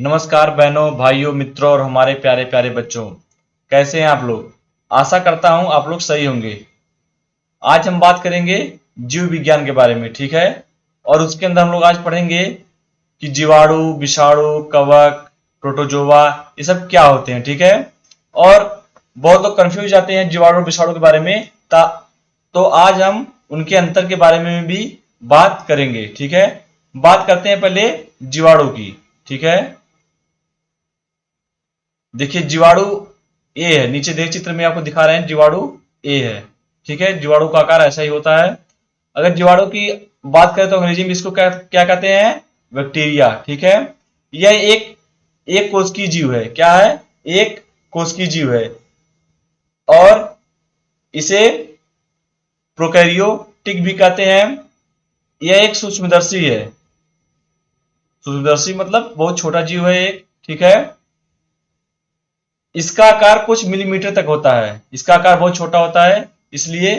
नमस्कार बहनों, भाइयों, मित्रों और हमारे प्यारे प्यारे बच्चों। कैसे हैं आप लोग? आशा करता हूं आप लोग सही होंगे। आज हम बात करेंगे जीव विज्ञान के बारे में, ठीक है। और उसके अंदर हम लोग आज पढ़ेंगे कि जीवाणु, विषाणु, कवक, प्रोटोजोआ ये सब क्या होते हैं, ठीक है। और बहुत लोग कंफ्यूज जाते हैं जीवाणु और विषाणु के बारे में, तो आज हम उनके अंतर के बारे में भी बात करेंगे, ठीक है। बात करते हैं पहले जीवाणु की, ठीक है। देखिए जीवाणु ए है, नीचे देख चित्र में आपको दिखा रहे हैं जीवाणु ए है, ठीक है। जीवाणु का आकार ऐसा ही होता है। अगर जीवाणु की बात करें तो अंग्रेजी में इसको क्या क्या कहते हैं? बैक्टीरिया, ठीक है। यह एक कोशिकीय जीव है। क्या है? एक कोशिकीय जीव है और इसे प्रोकैरियोटिक भी कहते हैं। यह एक सूक्ष्मदर्शी है। सूक्ष्मदर्शी मतलब बहुत छोटा जीव है एक, ठीक है। इसका आकार कुछ मिलीमीटर तक होता है। इसका आकार बहुत छोटा होता है, इसलिए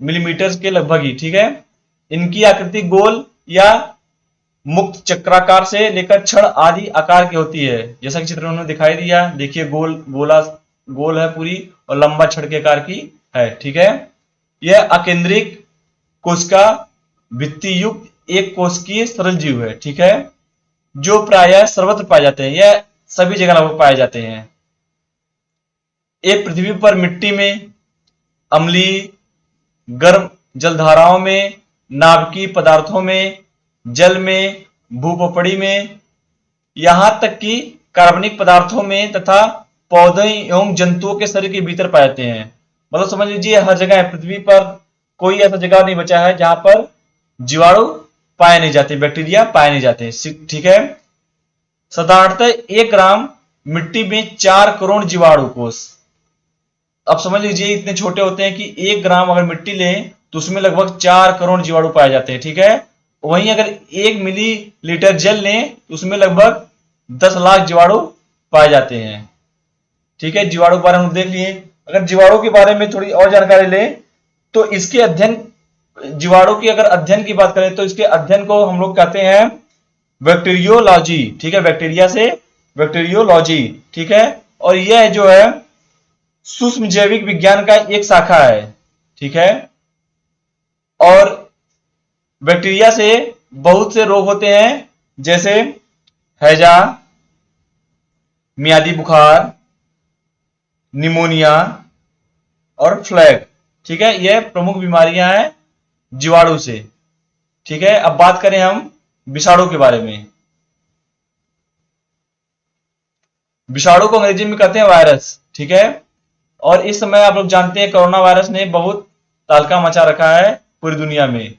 मिलीमीटर के लगभग ही, ठीक है। इनकी आकृति गोल या मुक्त चक्राकार से लेकर छड़ आदि आकार की होती है। जैसा कि चित्र में उन्होंने दिखाई दिया, देखिए गोल है पूरी और लंबा छड़ के आकार की है, ठीक है। यह अकेंद्रिक कोशिका भित्ति युक्त एक कोशिकीय सरल जीव है, ठीक है, जो प्रायः सर्वत्र पाए जाते हैं। यह सभी जगह लगभग पाए जाते हैं। ये पृथ्वी पर मिट्टी में, अम्लीय गर्म जलधाराओं में, नाभिकीय पदार्थों में, जल में, भूपपड़ी में, यहां तक कि कार्बनिक पदार्थों में तथा पौधों एवं जंतुओं के शरीर के भीतर पाए जाते हैं। मतलब समझ लीजिए हर जगह है। पृथ्वी पर कोई ऐसा जगह नहीं बचा है जहां पर जीवाणु पाए नहीं जाते, बैक्टीरिया पाए नहीं जाते, ठीक है। साधारणतः 1 ग्राम मिट्टी में 4 करोड़ जीवाणु कोष। अब समझ लीजिए इतने छोटे होते हैं कि 1 ग्राम अगर मिट्टी लें तो उसमें लगभग 4 करोड़ जीवाणु पाए जाते हैं, ठीक है। वहीं अगर 1 मिलीलीटर जल लें तो उसमें लगभग 10 लाख जीवाणु पाए जाते हैं, ठीक है। जीवाणु के बारे में हम देख लिए। अगर जीवाणु के बारे में थोड़ी और जानकारी लें तो इसके अध्ययन, जीवाणु की अगर अध्ययन की बात करें तो इसके अध्ययन को हम लोग कहते हैं बैक्टीरियोलॉजी, ठीक है। बैक्टीरिया से बैक्टीरियोलॉजी, ठीक है। और यह जो है सूक्ष्म जैविक विज्ञान का एक शाखा है, ठीक है। और बैक्टीरिया से बहुत से रोग होते हैं, जैसे हैजा, मियादी बुखार, निमोनिया और फ्लैग, ठीक है। यह प्रमुख बीमारियां हैं जीवाणु से, ठीक है। अब बात करें हम विषाणु के बारे में। विषाणु को अंग्रेजी में कहते हैं वायरस, ठीक है। और इस समय आप लोग जानते हैं कोरोना वायरस ने बहुत तहलका मचा रखा है पूरी दुनिया में,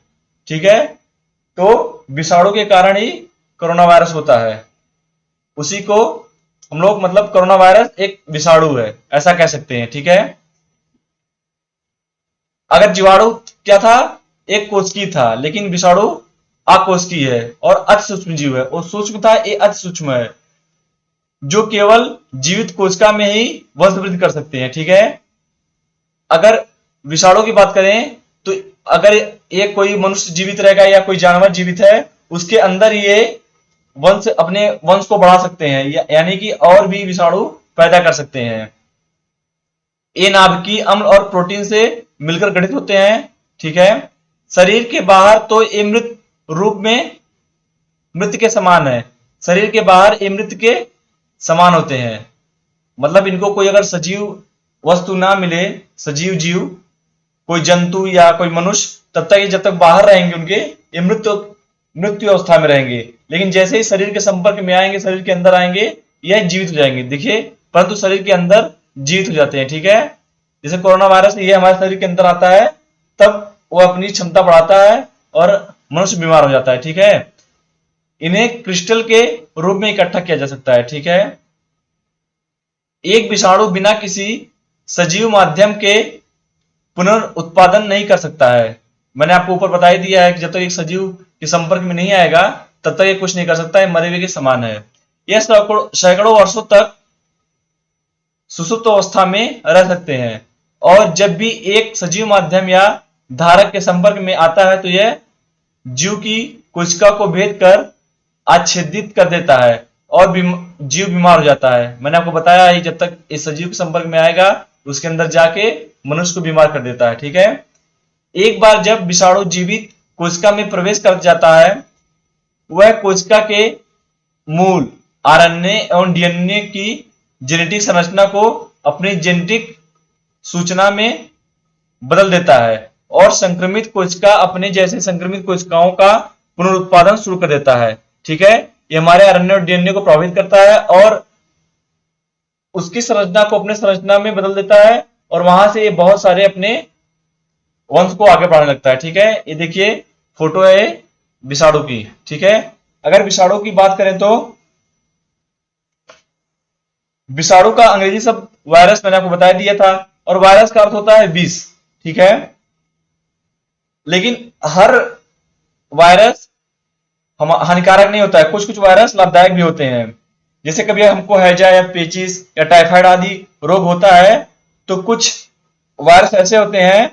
ठीक है। तो विषाणु के कारण ही कोरोना वायरस होता है। उसी को हम लोग मतलब कोरोना वायरस एक विषाणु है ऐसा कह सकते हैं, ठीक है। अगर जीवाणु क्या था? एक कोशिकीय था, लेकिन विषाणु अकोशिकीय है और अति सूक्ष्म जीव है। और सूक्ष्म था, ये अति सूक्ष्म है, जो केवल जीवित कोशिका में ही वंशवृद्धि कर सकते हैं, ठीक है। अगर विषाणु की बात करें तो अगर एक कोई मनुष्य जीवित रहेगा या कोई जानवर जीवित है, उसके अंदर ये वंश अपने वंश को बढ़ा सकते हैं, यानी कि और भी विषाणु पैदा कर सकते हैं। ये नाभिकीय अम्ल और प्रोटीन से मिलकर गठित होते हैं, ठीक है। शरीर के बाहर तो ये मृत रूप में मृत के समान है। शरीर के बाहर ये मृत के समान होते हैं। मतलब इनको कोई अगर सजीव वस्तु ना मिले, सजीव जीव, कोई जंतु या कोई मनुष्य, तब तक ये जब तक बाहर रहेंगे उनके ये मृत्यु अवस्था में रहेंगे। लेकिन जैसे ही शरीर के संपर्क में आएंगे, शरीर के अंदर आएंगे, यह जीवित हो जाएंगे, देखिए। परंतु शरीर के अंदर जीवित हो जाते हैं, ठीक है। जैसे कोरोना वायरस ये हमारे शरीर के अंदर आता है, तब वो अपनी क्षमता बढ़ाता है और मनुष्य बीमार हो जाता है, ठीक है। इन्हें क्रिस्टल के रूप में इकट्ठा किया जा सकता है, ठीक है। एक विषाणु बिना किसी सजीव माध्यम के पुनरुत्पादन नहीं कर सकता है। मैंने आपको ऊपर बता ही दिया है कि जब तक एक सजीव के संपर्क में नहीं आएगा तब तक ये कुछ नहीं कर सकता है, मरे हुए के समान है। यह सैकड़ों वर्षों तक सुसुप्त अवस्था में रह सकते हैं और जब भी एक सजीव माध्यम या धारक के संपर्क में आता है तो यह जीव की कोशिका को भेद कर आच्छेदित कर देता है और जीव बीमार हो जाता है। मैंने आपको बताया है जब तक इस सजीव के संपर्क में आएगा उसके अंदर जाके मनुष्य को बीमार कर देता है। ठीक है, एक बार जब विषाणु जीवित कोशिका में प्रवेश कर जाता है, वह कोशिका के मूल आरएनए एवं डीएनए की जेनेटिक संरचना को अपनी जेनेटिक सूचना में बदल देता है और संक्रमित कोशिका अपने जैसे संक्रमित कोशिकाओं का पुनरुत्पादन शुरू कर देता है। ठीक है, ये हमारे आरएनए और डीएनए को प्रभावित करता है और उसकी संरचना को अपने संरचना में बदल देता है और वहां से ये बहुत सारे अपने वंश को आगे बढ़ाने लगता है। ठीक है, ये देखिए फोटो है विषाणु की। ठीक है, अगर विषाणु की बात करें तो विषाणु का अंग्रेजी शब्द वायरस मैंने आपको बता दिया था और वायरस का अर्थ होता है विष। ठीक है, लेकिन हर वायरस हानिकारक नहीं होता है, कुछ कुछ वायरस लाभदायक भी होते हैं। जैसे कभी हमको हैजा या पेचिस या टाइफाइड आदि रोग होता है तो कुछ वायरस ऐसे होते हैं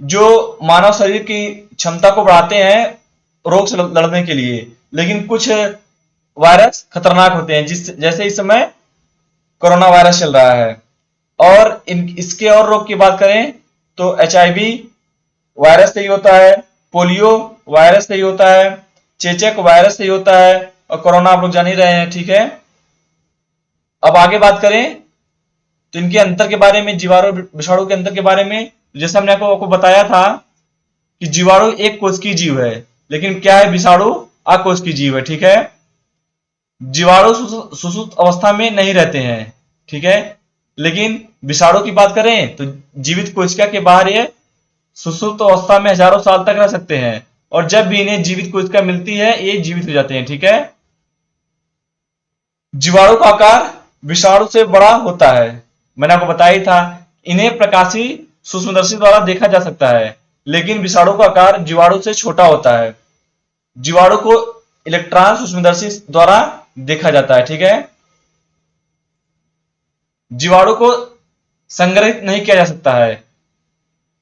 जो मानव शरीर की क्षमता को बढ़ाते हैं रोग से लड़ने के लिए, लेकिन कुछ वायरस खतरनाक होते हैं, जैसे इस समय कोरोना वायरस चल रहा है। और इसके और रोग की बात करें तो HIV वायरस से ही होता है, पोलियो वायरस से ही होता है, चेचक वायरस से ही होता है और कोरोना आप लोग जान ही रहे हैं। ठीक है, अब आगे बात करें तो इनके अंतर के बारे में, जीवाणु विषाणु के अंतर के बारे में, जैसे हमने आपको बताया था कि जीवाणु एक कोशिकीय जीव है, लेकिन क्या है विषाणु अकोशिकीय जीव है। ठीक है, जीवाणु सुषुप्त अवस्था में नहीं रहते हैं। ठीक है, लेकिन विषाणु की बात करें तो जीवित कोशिका के बाहर ये सुषुप्त अवस्था में हजारों साल तक रह सकते हैं और जब भी इन्हें जीवित कोशिका मिलती है ये जीवित हो जाते हैं। ठीक है, जीवाणु का आकार विषाणु से बड़ा होता है, मैंने आपको बताया ही था। इन्हें प्रकाशीय सूक्ष्मदर्शी द्वारा देखा जा सकता है, लेकिन विषाणु का आकार जीवाणु से छोटा होता है। जीवाणु को इलेक्ट्रॉन सूक्ष्मदर्शी द्वारा देखा जाता है। ठीक है, जीवाणु को संग्रहित नहीं किया जा सकता है,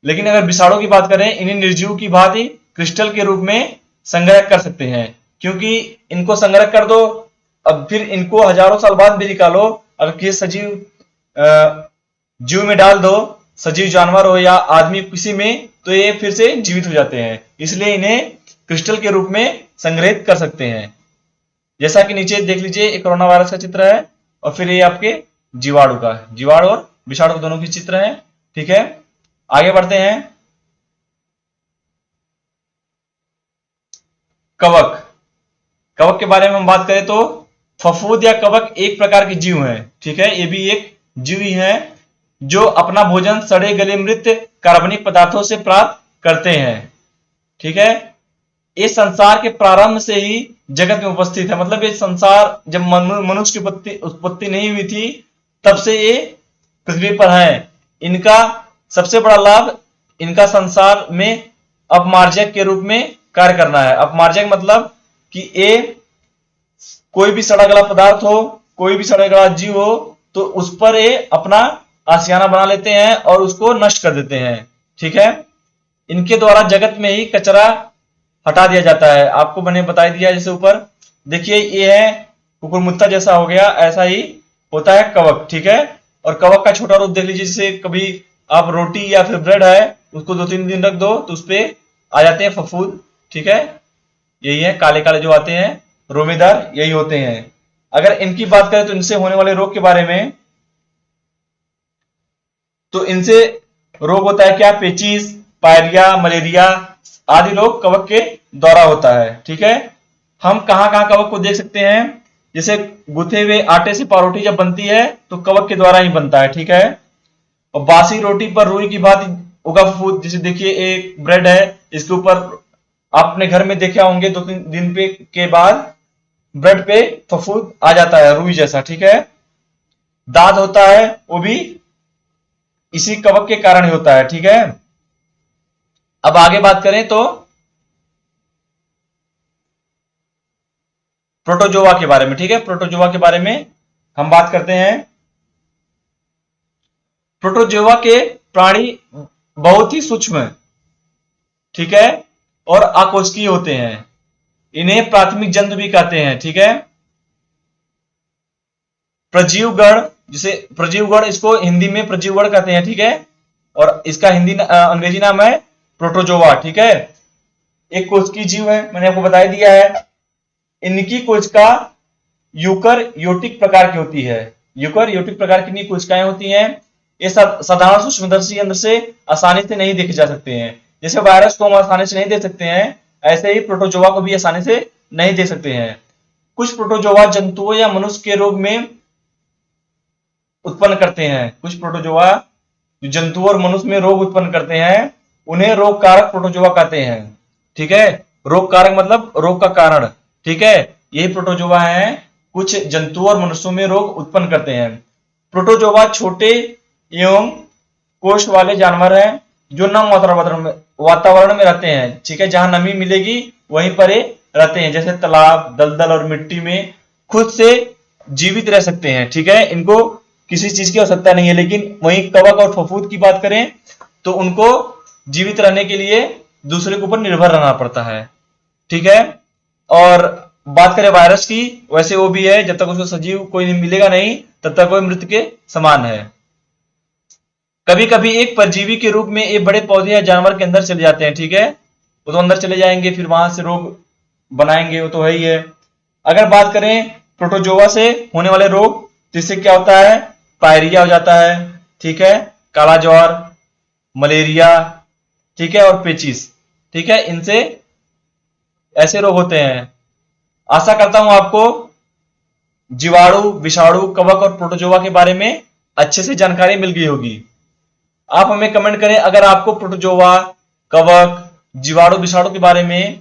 लेकिन अगर विषाणु की बात करें इन्हें निर्जीव की भांति क्रिस्टल के रूप में संग्रह कर सकते हैं, क्योंकि इनको संग्रह कर दो अब फिर इनको हजारों साल बाद भी निकालो, अगर किसी सजीव जीव में डाल दो, सजीव जानवर हो या आदमी किसी में, तो ये फिर से जीवित हो जाते हैं। इसलिए इन्हें क्रिस्टल के रूप में संग्रहित कर सकते हैं। जैसा कि नीचे देख लीजिए एक कोरोना वायरस का चित्र है और फिर ये आपके जीवाणु का, जीवाणु और विषाणु दोनों की चित्र है। ठीक है, आगे बढ़ते हैं। कवक, कवक के बारे में हम बात करें तो फफूंद या कवक एक प्रकार के जीव हैं। ठीक है, ये भी एक जीव ही है जो अपना भोजन सड़े गले मृत कार्बनिक पदार्थों से प्राप्त करते हैं। ठीक है, ये संसार के प्रारंभ से ही जगत में उपस्थित है, मतलब ये संसार जब मनुष्य की उत्पत्ति नहीं हुई थी तब से ये पृथ्वी पर है। इनका सबसे बड़ा लाभ इनका संसार में अपमार्जक के रूप में कार्य करना है। अपमार्जक मतलब कि ये कोई भी सड़ा गला पदार्थ हो, कोई भी सड़ा गला जीव हो तो उस पर ये अपना आशियाना बना लेते हैं और उसको नष्ट कर देते हैं। ठीक है, इनके द्वारा जगत में ही कचरा हटा दिया जाता है। आपको मैंने बता दिया, जैसे ऊपर देखिए ये है कुकुरमुत्ता जैसा हो गया, ऐसा ही होता है कवक। ठीक है, और कवक का छोटा रूप देख लीजिए, जैसे कभी आप रोटी या फिर ब्रेड है उसको 2-3 दिन रख दो तो उस पर आ जाते हैं फफूंद। ठीक है, यही है, काले काले जो आते हैं रोमेदार यही होते हैं। अगर इनकी बात करें तो इनसे होने वाले रोग के बारे में, तो इनसे रोग होता है क्या, पेचिस, पायरिया, मलेरिया आदि रोग कवक के द्वारा होता है। ठीक है, हम कहां कहां कवक को देख सकते हैं, जैसे गुथे हुए आटे से पारोटी जब बनती है तो कवक के द्वारा ही बनता है। ठीक है, और बासी रोटी पर रुई की भांति उगा फफूंद, जैसे देखिए एक ब्रेड है इसके ऊपर आप अपने घर में देखे होंगे 2-3 दिन के बाद ब्रेड पे फफूंद आ जाता है रुई जैसा। ठीक है, दाद होता है वो भी इसी कवक के कारण ही होता है। ठीक है, अब आगे बात करें तो प्रोटोजोआ के बारे में। ठीक है, प्रोटोजोआ के बारे में हम बात करते हैं। प्रोटोजोआ के प्राणी बहुत ही सूक्ष्म, ठीक है, और अकोशिकीय होते हैं। इन्हें प्राथमिक जंतु भी कहते हैं। ठीक है, प्रजीवगण, जिसे प्रजीवगण, इसको हिंदी में प्रजीवगण कहते हैं, ठीक है, और इसका अंग्रेजी नाम है प्रोटोजोआ, ठीक है। एक कोशिकीय जीव है, मैंने आपको बता दिया है। इनकी कोशिका यूकरयोटिक प्रकार की होती है। यूकरयोटिक प्रकार की कोशिकाएं होती हैं। ये साधारण सूक्ष्मदर्शी यंत्र से आसानी से नहीं देखे जा सकते हैं। जैसे वायरस को हम आसानी से नहीं देख सकते हैं, ऐसे ही प्रोटोजोआ को भी आसानी से नहीं देख सकते हैं। कुछ प्रोटोजोआ जंतुओं या मनुष्य के रोग में उत्पन्न करते हैं। कुछ प्रोटोजोआ जो जंतु और मनुष्य में रोग उत्पन्न करते हैं, उन्हें रोग कारक प्रोटोजोआ कहते हैं, ठीक है। रोग कारक मतलब रोग का कारण, ठीक है। यही प्रोटोजोआ हैं, कुछ जंतु और मनुष्यों में रोग उत्पन्न करते हैं। प्रोटोजोआ छोटे एवं कोष वाले जानवर हैं जो नम वातावरण में रहते हैं, ठीक है। जहां नमी मिलेगी वहीं पर ये रहते हैं, जैसे तालाब, दलदल और मिट्टी में खुद से जीवित रह सकते हैं, ठीक है। इनको किसी चीज की आवश्यकता नहीं है। लेकिन वहीं कवक और फफूंद की बात करें तो उनको जीवित रहने के लिए दूसरे के ऊपर निर्भर रहना पड़ता है, ठीक है। और बात करें वायरस की, वैसे वो भी है, जब तक उसको सजीव कोई मिलेगा नहीं तब तक कोई मृत के समान है। कभी कभी एक परजीवी के रूप में ये बड़े पौधे या जानवर के अंदर चले जाते हैं, ठीक है। वो तो अंदर चले जाएंगे, फिर वहां से रोग बनाएंगे, वो तो है ही है। अगर बात करें प्रोटोजोआ से होने वाले रोग, तो इससे क्या होता है, पायरिया हो जाता है, ठीक है, काला ज्वर, मलेरिया, ठीक है, और पेचिस, ठीक है। इनसे ऐसे रोग होते हैं। आशा करता हूं आपको जीवाणु, विषाणु, कवक और प्रोटोजोआ के बारे में अच्छे से जानकारी मिल गई होगी। आप हमें कमेंट करें अगर आपको प्रोटोजोआ, कवक, जीवाणु, विषाणु के बारे में,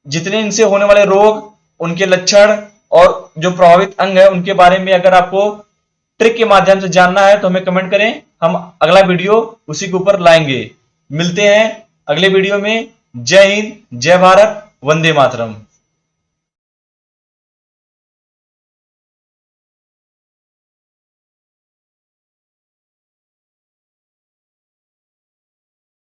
जितने इनसे होने वाले रोग, उनके लक्षण और जो प्रभावित अंग है उनके बारे में अगर आपको ट्रिक के माध्यम से जानना है तो हमें कमेंट करें, हम अगला वीडियो उसी के ऊपर लाएंगे। मिलते हैं अगले वीडियो में। जय हिंद, जय भारत, वंदे मातरम।